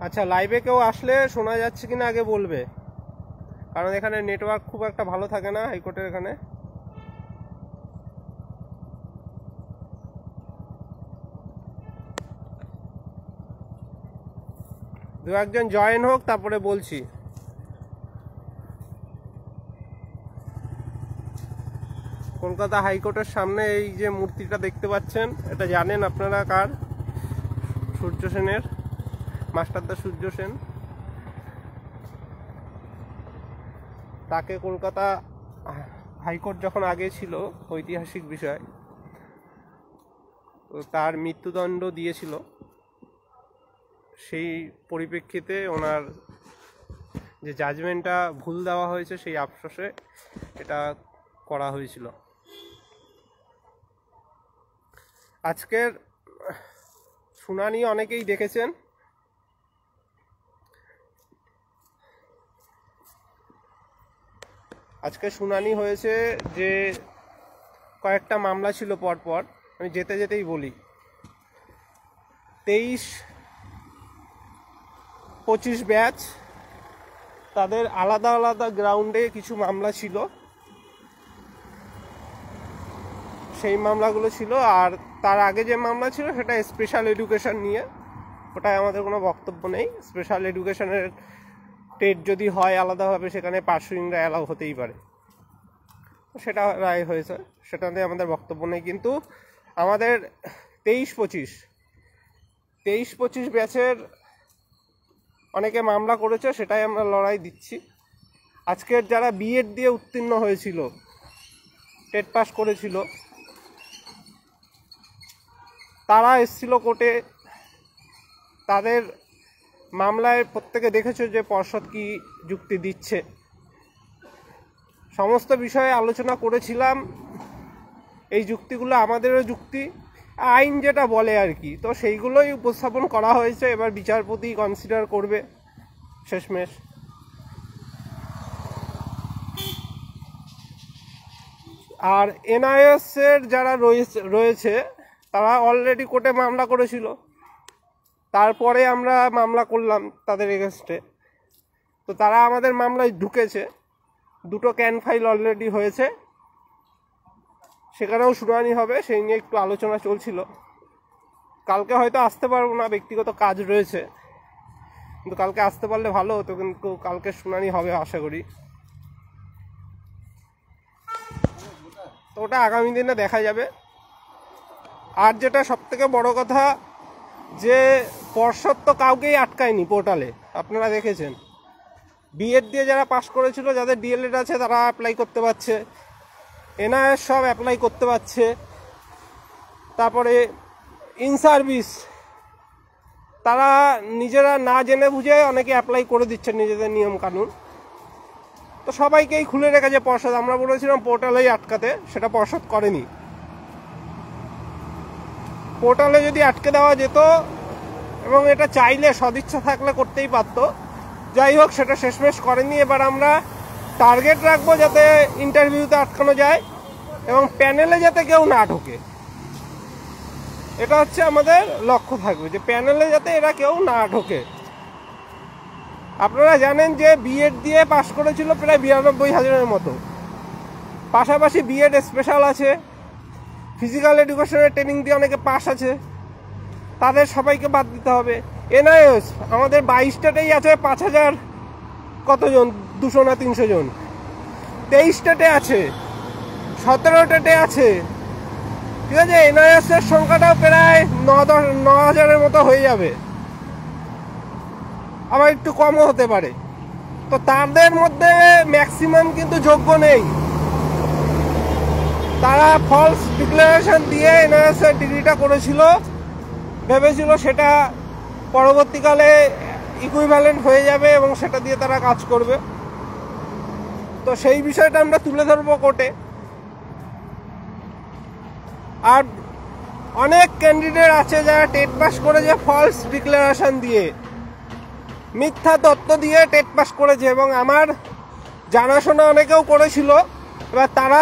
আচ্ছা, লাইভে কেউ আসলে শোনা যাচ্ছে কিনা আগে বলবে, কারণ এখানে নেটওয়ার্ক খুব একটা ভালো থাকে না হাইকোর্টের এখানে। দু একজন জয়েন হোক, তারপরে বলছি। কলকাতা হাইকোর্টের সামনে এই যে মূর্তিটা দেখতে পাচ্ছেন, এটা জানেন আপনারা কার? সূর্য সেনের, মাস্টারদা সূর্য সেন। তাকে কলকাতা হাইকোর্ট যখন আগে ছিল, ঐতিহাসিক বিষয়, তো তার মৃত্যুদণ্ড দিয়েছিল। সেই পরিপ্রেক্ষিতে ওনার যে জাজমেন্টটা ভুল দেওয়া হয়েছে, সেই আফসোসে এটা করা হয়েছিল। আজকের শুনানি অনেকেই দেখেছেন। আজকে শুনানি হয়েছে যে কয়েকটা মামলা ছিল পরপর, আমি যেতে যেতেই বলি। 23-25 ব্যাচ, তাদের আলাদা আলাদা গ্রাউন্ডে কিছু মামলা ছিল, সেই মামলাগুলো ছিল। আর তার আগে যে মামলা ছিল সেটা স্পেশাল এডুকেশন নিয়ে, ওটাই আমাদের কোনো বক্তব্য নেই। স্পেশাল এডুকেশনের টেট যদি হয় আলাদাভাবে, সেখানে পার্সুইংরা অ্যালাউ হতেই পারে, সেটা রায় হয়েছে, সেটাতে আমাদের বক্তব্য নেই। কিন্তু আমাদের 23-25 ব্যাচের অনেকে মামলা করেছে, সেটাই আমরা লড়াই দিচ্ছি। আজকের যারা বিএড দিয়ে উত্তীর্ণ হয়েছিল, টেট পাস করেছিল, তারা এসেছিল কোর্টে। তাদের মামলায় প্রত্যেকে দেখেছো যে পর্ষদ কি যুক্তি দিচ্ছে। সমস্ত বিষয়ে আলোচনা করেছিলাম। এই যুক্তিগুলো আমাদেরও যুক্তি, আইন যেটা বলে আর কি, তো সেইগুলোই উপস্থাপন করা হয়েছে। এবার বিচারপতি কনসিডার করবে শেষমেশ। আর এনআইএসের যারা রয়েছে তারা অলরেডি কোর্টে মামলা করেছিল, তারপরে আমরা মামলা করলাম তাদের এগেনস্টে। তো তারা আমাদের মামলায় ঢুকেছে, 2টো ক্যান ফাইল অলরেডি হয়েছে, সেখানেও শুনানি হবে, সেই নিয়ে একটু আলোচনা চলছিল। কালকে হয়তো আসতে পারবো না, ব্যক্তিগত কাজ রয়েছে, কিন্তু কালকে আসতে পারলে ভালো হতো। কিন্তু কালকে শুনানি হবে আশা করি, তো ওটা আগামী দিনে দেখা যাবে। আর যেটা সবথেকে বড় কথা, যে পর্ষদ তো কাউকেই আটকায়নি পোর্টালে, আপনারা দেখেছেন। বিএড দিয়ে যারা পাশ করেছিল, যাদের ডিএলএড আছে, তারা অ্যাপ্লাই করতে পারছে, এনআইএস সব অ্যাপ্লাই করতে পারছে। তারপরে ইন সার্ভিস, তারা নিজেরা না জেনে বুঝে অনেকে অ্যাপ্লাই করে দিচ্ছে নিজেদের নিয়ম কানুন। তো সবাইকেই খুলে রেখেছে পর্ষদ। আমরা বলেছিলাম পোর্টালেই আটকাতে, সেটা পর্ষদ করেনি। পোর্টালে যদি আটকে দেওয়া যেত, এবং এটা চাইলে সদিচ্ছা থাকলে করতেই পারতো, যাই হোক সেটা শেষমেশ করেনি। এবার আমরা টার্গেট রাখবো যাতে ইন্টারভিউতে আটকানো যায় এবং প্যানেলে যাতে কেউ না ঢোকে। এটা হচ্ছে আমাদের লক্ষ্য থাকবে, যে প্যানেলে যাতে এরা কেউ না ঢোকে। আপনারা জানেন যে বিএড দিয়ে পাশ করেছিল প্রায় 92,000-এর মতো, পাশাপাশি বিএড স্পেশাল আছে, ফিজিক্যাল এডুকেশনের ট্রেনিং দিয়ে অনেকে পাস আছে, তাদের সবাইকে বাদ দিতে হবে। এনআইএস আমাদের 22 স্টেটেই আছে, 5,000 কতজন, 200 না 300 জন। 23 স্টেটে আছে, 17 স্টেটে আছে, ঠিক আছে। এনআইএস এর সংখ্যাটাও প্রায় 9,000-এর মতো হয়ে যাবে, আবার একটু কমও হতে পারে। তো তাদের মধ্যে ম্যাক্সিমাম কিন্তু যোগ্য নেই। তারা ফলস ডিক্লারেশন দিয়ে এনআইএস এর ডিগ্রিটা করেছিল, ভেবেছিল সেটা পরবর্তীকালে ইকুইভ্যালেন্ট হয়ে যাবে এবং সেটা দিয়ে তারা কাজ করবে। তো সেই বিষয়টা আমরা তুলে ধরবো কোর্টে। আর অনেক ক্যান্ডিডেট আছে যারা টেট পাস করেছে ফলস ডিক্লারেশন দিয়ে, মিথ্যা তথ্য দিয়ে টেট পাস করেছে, এবং আমার জানাশোনা অনেকেও করেছিল। এবার তারা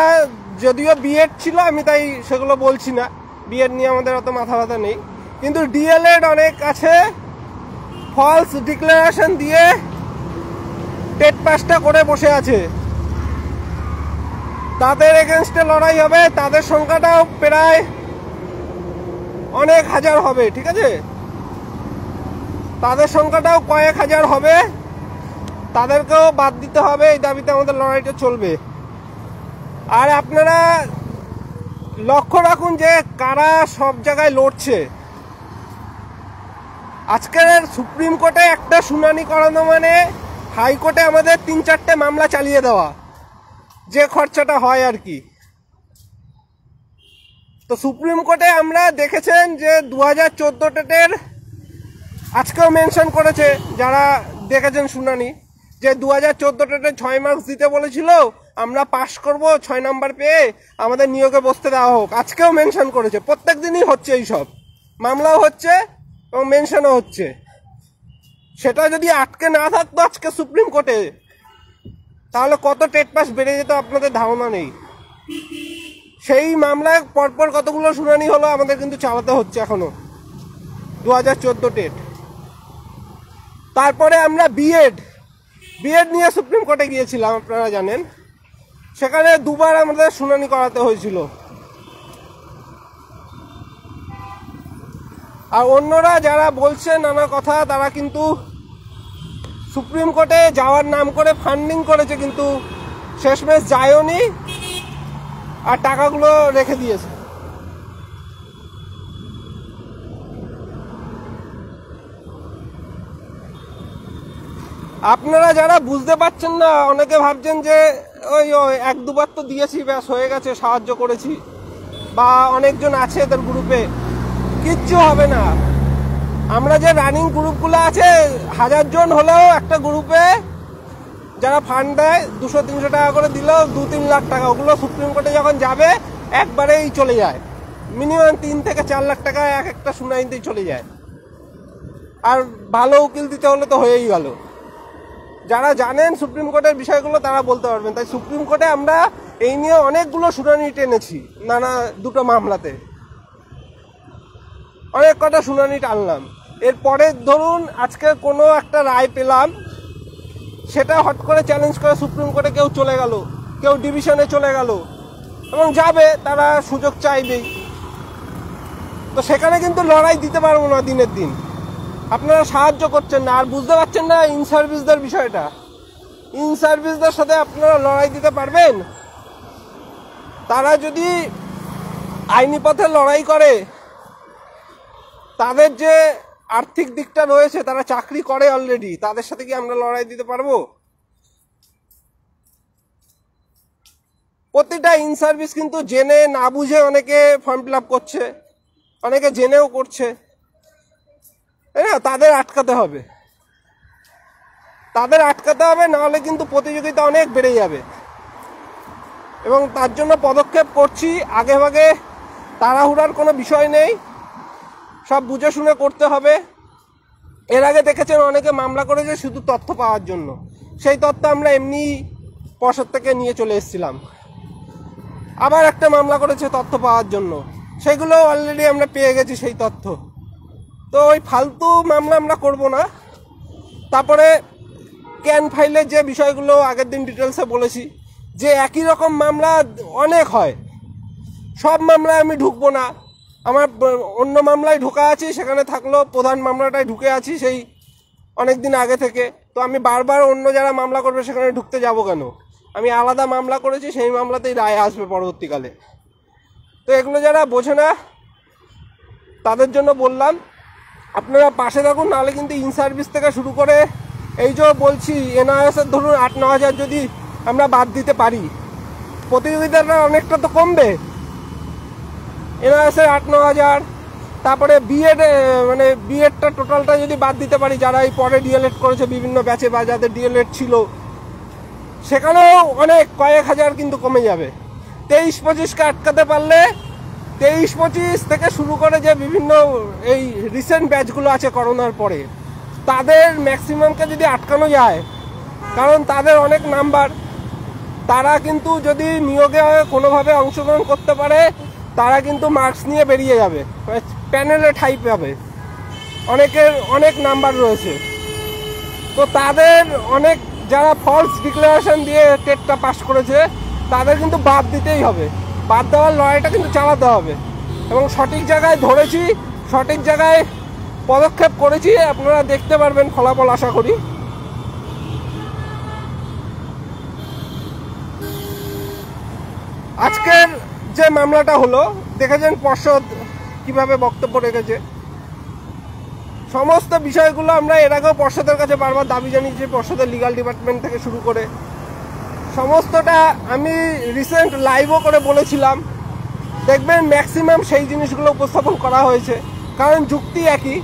যদিও বিএড ছিল, আমি তাই সেগুলো বলছি না, বিএড নিয়ে আমাদের অত মাথা ব্যথা নেই, কিন্তু ডিএলএড অনেক আছে ফলস ডিক্লারেশন দিয়ে টেট পাসটা করে বসে আছে, তাদের এগেনস্টে লড়াই হবে। তাদের সংখ্যাটাও প্রায় অনেক হাজার হবে, ঠিক আছে, তাদের সংখ্যাটাও কয়েক হাজার হবে, তাদেরকেও বাদ দিতে হবে। এই দাবিতে আমাদের লড়াইটা চলবে। আর আপনারা লক্ষ্য রাখুন যে কারা সব জায়গায় লড়ছে। আজকের সুপ্রিম কোর্টে একটা শুনানি করানো মানে হাইকোর্টে আমাদের 3-4টে মামলা চালিয়ে দেওয়া, যে খরচাটা হয় আর কি। তো সুপ্রিম কোর্টে আমরা দেখেছেন যে 2014 টেটের আজকেও মেনশন করেছে, যারা দেখেছেন শুনানি, যে 2014 টেটে 6 মার্কস দিতে বলেছিল, আমরা পাশ করব 6 নাম্বার পেয়ে, আমাদের নিয়োগে বসতে দেওয়া হোক। আজকেও মেনশন করেছে। প্রত্যেক দিনই হচ্ছে এইসব মামলাও হচ্ছে এবং মেনশনও হচ্ছে। সেটা যদি আটকে না থাকতো আজকে সুপ্রিম কোর্টে, তাহলে কত টেট পাস বেড়ে যেত আপনাদের ধারণা নেই। সেই মামলায় পরপর কতগুলো শুনানি হলো, আমাদের কিন্তু চালাতে হচ্ছে এখনো 2014 টেট। তারপরে আমরা বিএড নিয়ে সুপ্রিম কোর্টে গিয়েছিলাম, আপনারা জানেন। সেখানে দুবার আমাদের শুনানি করাতে হয়েছিল। আর অন্যরা যারা বলছে নানা কথা, তারা কিন্তু সুপ্রিম কোর্টে যাওয়ার নাম করে ফান্ডিং করেছে, কিন্তু শেষমেশ যায়ওনি আর টাকাগুলো রেখে দিয়েছে। আপনারা যারা বুঝতে পারছেন না, অনেকে ভাবছেন যে ওই 1-2বার তো দিয়েছি, ব্যাস হয়ে গেছে, সাহায্য করেছি, বা অনেকজন আছে এদের গ্রুপে, কিচ্ছু হবে না। আমরা যে রানিং গ্রুপগুলো আছে, 1000 জন হলেও একটা গ্রুপে যারা ফান্ড দেয় 200-300 টাকা করে দিলেও 2-3 লাখ টাকা, ওগুলো সুপ্রিম কোর্টে যখন যাবে একবারেই চলে যায়। মিনিমাম 3 থেকে 4 লাখ টাকা একটা শুনানিতেই চলে যায়। আর ভালো উকিল দিতে হলে তো হয়েই গেল। যারা জানেন সুপ্রিম কোর্টের বিষয়গুলো তারা বলতে পারবেন। তাই সুপ্রিম কোর্টে আমরা এই নিয়ে অনেকগুলো শুনানি টেনেছি, নানা দুটো মামলাতে অনেক কটা শুনানি টানলাম। এরপরে ধরুন আজকে কোনো একটা রায় পেলাম, সেটা হট করে চ্যালেঞ্জ করে সুপ্রিম কোর্টে কেউ চলে গেল, কেউ ডিভিশনে চলে গেল, এবং যাবে, তারা সুযোগ চাইবেই। তো সেখানে কিন্তু লড়াই দিতে পারবো না দিনের দিন। আপনারা সাহায্য করছেন না, আর বুঝতে পারছেন না ইন সার্ভিসদের বিষয়টা। ইন সার্ভিসদের সাথে আপনারা লড়াই দিতে পারবেন? তারা যদি আইনি পথে লড়াই করে, তাদের যে আর্থিক দিকটা রয়েছে, তারা চাকরি করে অলরেডি, তাদের সাথে কি আমরা লড়াই দিতে পারবো? প্রতিটা ইন সার্ভিস কিন্তু জেনে না বুঝে অনেকে ফর্ম ফিল আপ করছে, অনেকে জেনেও করছে, তাই না? তাদের আটকাতে হবে, নাহলে কিন্তু প্রতিযোগিতা অনেক বেড়ে যাবে। এবং তার জন্য পদক্ষেপ করছি। আগে ভাগে তাড়াহুড়ার কোনো বিষয় নেই, সব বুঝে শুনে করতে হবে। এর আগে দেখেছেন অনেকে মামলা করেছে শুধু তথ্য পাওয়ার জন্য, সেই তথ্য আমরা এমনি পর্ষদ থেকে নিয়ে চলে এসেছিলাম। আবার একটা মামলা করেছে তথ্য পাওয়ার জন্য, সেগুলো অলরেডি আমরা পেয়ে গেছি সেই তথ্য। তো ওই ফালতু মামলা আমরা করব না। তারপরে ক্যান ফাইলের যে বিষয়গুলো আগের দিন ডিটেলসে বলেছি, যে একই রকম মামলা অনেক হয়, সব মামলায় আমি ঢুকবো না। আমার অন্য মামলায় ঢোকা আছি, সেখানে থাকলো প্রধান মামলাটায় ঢুকে আছি সেই অনেক দিন আগে থেকে। তো আমি বারবার অন্য যারা মামলা করবে সেখানে ঢুকতে যাব কেন? আমি আলাদা মামলা করেছি, সেই মামলাতেই রায় আসবে পরবর্তীকালে। তো এগুলো যারা বোঝে না তাদের জন্য বললাম, আপনারা পাশে থাকুন। নাহলে কিন্তু ইন সার্ভিস থেকে শুরু করে এই যে বলছি এনআইএসের ধরুন 8-9 হাজার যদি আমরা বাদ দিতে পারি, প্রতিযোগিতাটা অনেকটা তো কমবে। এনআইএসের 8-9 হাজার, তারপরে বিএডটা টোটালটা যদি বাদ দিতে পারি, যারা এই পরে ডিএলএড করেছে বিভিন্ন ব্যাচে বা যাদের ডিএলএড ছিল, সেখানেও অনেক কয়েক হাজার কিন্তু কমে যাবে। 23-25কে আটকাতে পারলে, 23-25 থেকে শুরু করে যে বিভিন্ন এই রিসেন্ট ব্যাচগুলো আছে করোনার পরে, তাদের ম্যাক্সিমামকে যদি আটকানো যায়, কারণ তাদের অনেক নাম্বার, তারা কিন্তু যদি নিয়োগে কোনোভাবে অংশগ্রহণ করতে পারে, তারা কিন্তু মার্কস নিয়ে বেরিয়ে যাবে, প্যানেলে ঠাঁই পাবে। অনেকের অনেক নাম্বার রয়েছে, তো তাদের অনেক যারা ফলস ডিক্লারেশন দিয়ে টেটটা পাস করেছে তাদের কিন্তু বাদ দিতেই হবে। বাদ দেওয়ার লড়াইটা কিন্তু চালাতে হবে এবং সঠিক জায়গায় ধরেছি, সঠিক জায়গায় পদক্ষেপ করেছি, আপনারা দেখতে পারবেন ফলাফল আশা করি। আজকের যে মামলাটা হলো দেখেছেন পর্ষদ কিভাবে বক্তব্য রেখেছে। সমস্ত বিষয়গুলো আমরা এর আগেও পর্ষদের কাছে বারবার দাবি জানিয়েছি, পর্ষদের লিগাল ডিপার্টমেন্ট থেকে শুরু করে সমস্তটা আমি রিসেন্ট লাইভও করে বলেছিলাম। দেখবেন ম্যাক্সিমাম সেই জিনিসগুলো উপস্থাপন করা হয়েছে, কারণ যুক্তি একই,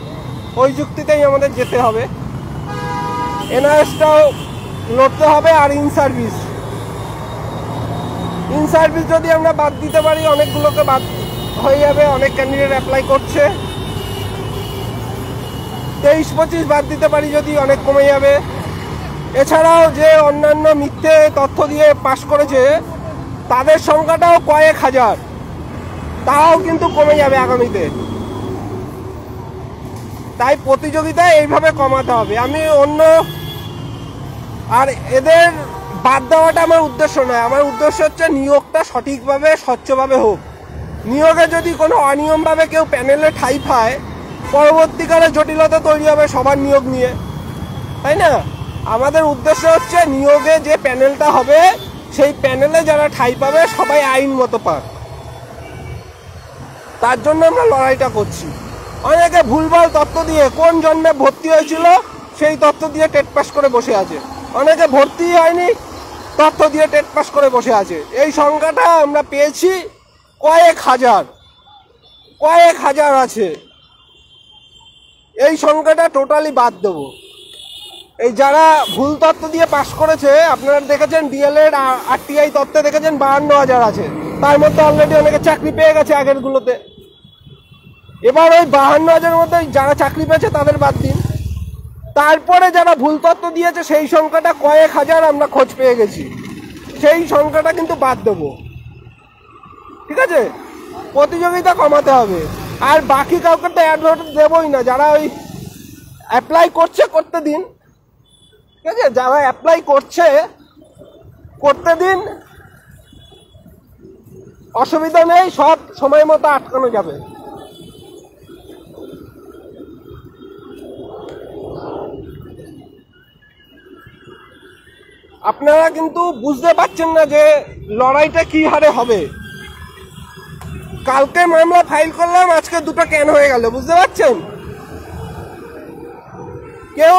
ওই যুক্তিতেই আমাদের যেতে হবে। এনআরএসটাও লড়তে হবে, আর ইন সার্ভিস যদি আমরা বাদ দিতে পারি অনেকগুলোকে বাদ হয়ে যাবে। অনেক ক্যান্ডিডেট অ্যাপ্লাই করছে, 23-25 বাদ দিতে পারি যদি অনেক কমে যাবে। এছাড়াও যে অন্যান্য মিথ্যে তথ্য দিয়ে পাশ করেছে তাদের সংখ্যাটাও কয়েক হাজার, তাও কিন্তু কমে যাবে আগামীতে। তাই প্রতিযোগিতা এইভাবে কমাতে হবে। আমি অন্য আর এদের বাদ দেওয়াটা আমার উদ্দেশ্য নয়, আমার উদ্দেশ্য হচ্ছে নিয়োগটা সঠিকভাবে স্বচ্ছভাবে হোক। নিয়োগে যদি কোনো অনিয়মভাবে কেউ প্যানেলে ঠাঁই পায়, পরবর্তীকালে জটিলতা তৈরি হবে সবার নিয়োগ নিয়ে, তাই না? আমাদের উদ্দেশ্য হচ্ছে নিয়োগে যে প্যানেলটা হবে সেই প্যানেলে যারা ঠাঁই পাবে সবাই আইন মতো পাক, তার জন্য আমরা লড়াইটা করছি। অনেকে ভুলভাল তথ্য দিয়ে কোন জন্মে ভর্তি হয়েছিল সেই তথ্য দিয়ে টেট পাস করে বসে আছে, অনেকে ভর্তি হয়নি তথ্য দিয়ে টেট পাস করে বসে আছে। এই সংখ্যাটা আমরা পেয়েছি কয়েক হাজার আছে। এই সংখ্যাটা টোটালি বাদ দেবো। এই যারা ভুল তথ্য দিয়ে পাশ করেছে, আপনারা দেখেছেন ডিএলএড আরটিআই তথ্যে দেখেছেন 52,000 আছে, তার মধ্যে অলরেডি অনেকে চাকরি পেয়ে গেছে আগেরগুলোতে। এবার ওই 52,000-এর মধ্যে যারা চাকরি পেয়েছে তাদের বাদ দিন, তারপরে যারা ভুল তথ্য দিয়েছে সেই সংখ্যাটা কয়েক হাজার আমরা খোঁজ পেয়ে গেছি, সেই সংখ্যাটা কিন্তু বাদ দেবো। ঠিক আছে, প্রতিযোগিতা কমাতে হবে। আর বাকি কাউকে তো অ্যাডভার্টাইজ দেবই না, যারা ওই অ্যাপ্লাই করছে করতে দিন, ঠিক আছে? যারা অ্যাপ্লাই করছে করতে দিন, অসুবিধা নেই, সব সময় মতো আটকানো যাবে। আপনারা কিন্তু বুঝতে পারছেন না যে লড়াইটা কি হারে হবে। কালকে মামলা ফাইল করলাম, আজকে দুটো কেন হয়ে গেল, বুঝতে পারছেন? কেউ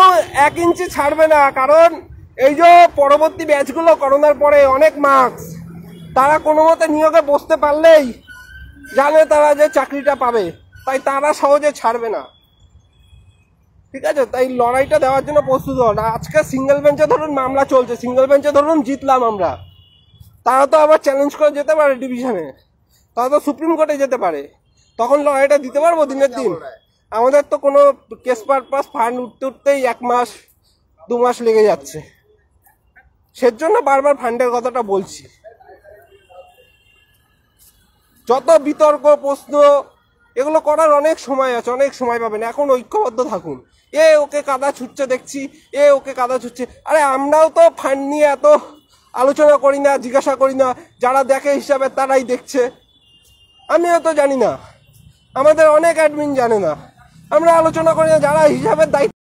1 ইঞ্চি ছাড়বে না, কারণ এই যে পরবর্তী ব্যাচগুলো করোনার পরে অনেক মার্কস, তারা কোনো মতে নিয়োগে বসতে পারলেই জানে তারা যে চাকরিটা পাবে, তাই তারা সহজে ছাড়বে না। ঠিক আছে, তাই লড়াইটা দেওয়ার জন্য প্রস্তুত হন। আজকে সিঙ্গেল বেঞ্চে ধরুন মামলা চলছে, সিঙ্গেল বেঞ্চে ধরুন জিতলাম আমরা, তারা তো আবার চ্যালেঞ্জ করে যেতে পারে ডিভিশনে, তারা তো সুপ্রিম কোর্টে যেতে পারে, তখন লড়াইটা দিতে পারবো দিনের দিন? আমাদের তো কোনো কেস পারপাস ফান্ড উঠতেই 1 মাস 2 মাস লেগে যাচ্ছে, সেজন্য বারবার ফান্ডের কথাটা বলছি। যত বিতর্ক প্রশ্ন এগুলো করার অনেক সময় আছে, অনেক সময় পাবেন, এখন ঐক্যবদ্ধ থাকুন। ওকে কাদা ছুটছে দেখছি, ওকে কাদা ছুটছে, আরে আমরাও তো ফান্ড নিয়ে এত আলোচনা করি না, জিজ্ঞাসা করি না, যারা দেখে হিসাবে তারাই দেখছে। আমিও তো জানি না, আমাদের অনেক অ্যাডমিন জানে না, আমরা আলোচনা করি না, যারা হিসাবের দায়িত্ব